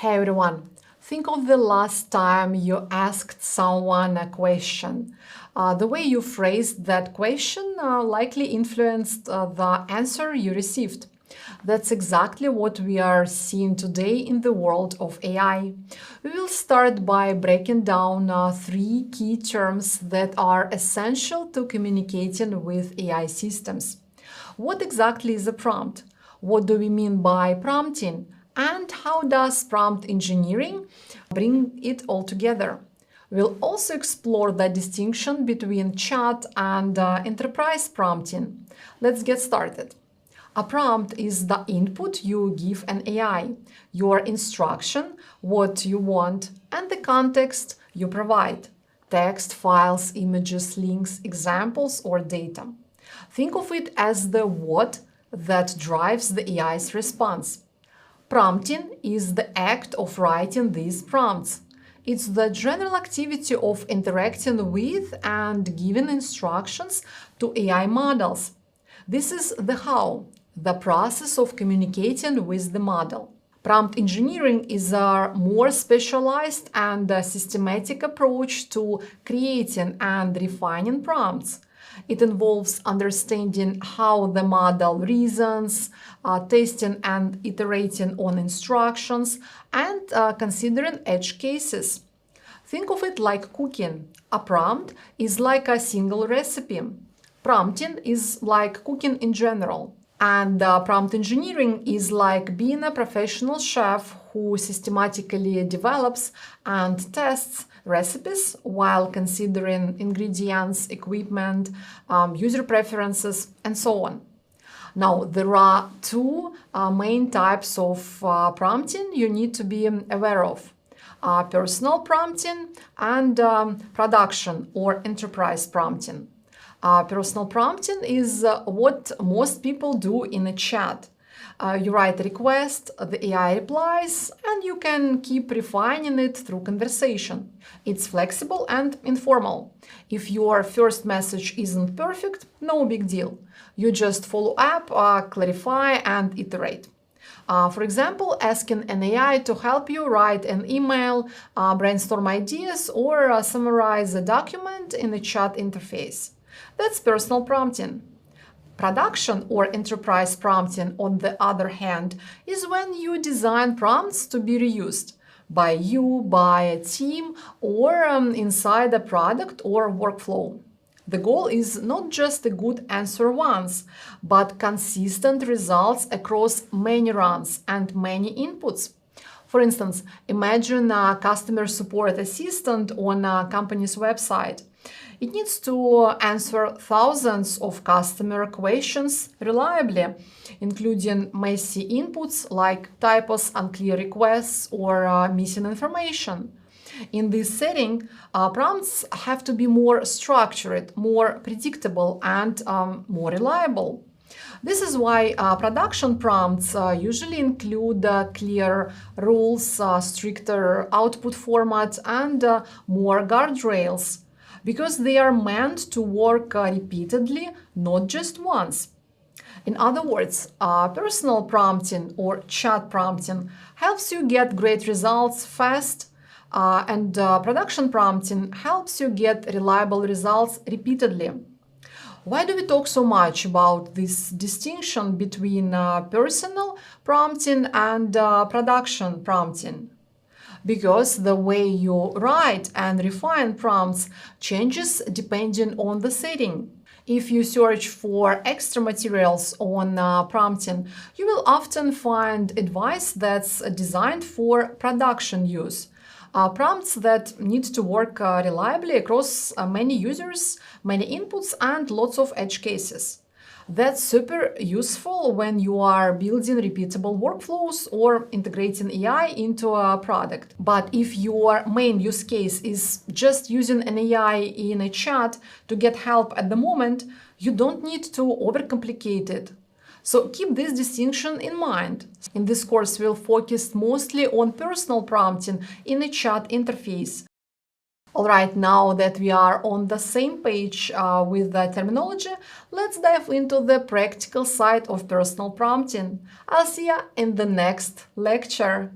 Hey everyone, think of the last time you asked someone a question. The way you phrased that question likely influenced the answer you received. That's exactly what we are seeing today in the world of AI. We will start by breaking down three key terms that are essential to communicating with AI systems. What exactly is a prompt? What do we mean by prompting? And how does prompt engineering bring it all together? We'll also explore the distinction between chat and enterprise prompting. Let's get started. A prompt is the input you give an AI, your instruction, what you want, and the context you provide: text, files, images, links, examples, or data. Think of it as the what that drives the AI's response. Prompting is the act of writing these prompts. It's the general activity of interacting with and giving instructions to AI models. This is the how, the process of communicating with the model. Prompt engineering is a more specialized and systematic approach to creating and refining prompts. It involves understanding how the model reasons, testing and iterating on instructions, and considering edge cases. Think of it like cooking. A prompt is like a single recipe. Prompting is like cooking in general. And prompt engineering is like being a professional chef who systematically develops and tests recipes while considering ingredients, equipment, user preferences, and so on. Now, there are two main types of prompting you need to be aware of: personal prompting and production or enterprise prompting. Personal prompting is what most people do in a chat. You write a request, the AI replies, and you can keep refining it through conversation. It's flexible and informal. If your first message isn't perfect, no big deal. You just follow up, clarify, and iterate. For example, asking an AI to help you write an email, brainstorm ideas, or summarize a document in a chat interface. That's personal prompting. Production or enterprise prompting, on the other hand, is when you design prompts to be reused by you, by a team, or inside a product or workflow. The goal is not just a good answer once, but consistent results across many runs and many inputs. For instance, imagine a customer support assistant on a company's website. It needs to answer thousands of customer questions reliably, including messy inputs like typos, unclear requests, or missing information. In this setting, prompts have to be more structured, more predictable, and more reliable. This is why production prompts usually include clear rules, stricter output format, and more guardrails, because they are meant to work repeatedly, not just once. In other words, personal prompting or chat prompting helps you get great results fast, and production prompting helps you get reliable results repeatedly. Why do we talk so much about this distinction between personal prompting and production prompting? Because the way you write and refine prompts changes depending on the setting. If you search for extra materials on prompting, you will often find advice that's designed for production use. Prompts that need to work reliably across many users, many inputs, and lots of edge cases. That's super useful when you are building repeatable workflows or integrating AI into a product. But if your main use case is just using an AI in a chat to get help at the moment, you don't need to overcomplicate it. So keep this distinction in mind. In this course, we'll focus mostly on personal prompting in a chat interface. All right, now that we are on the same page with the terminology, let's dive into the practical side of personal prompting. I'll see you in the next lecture.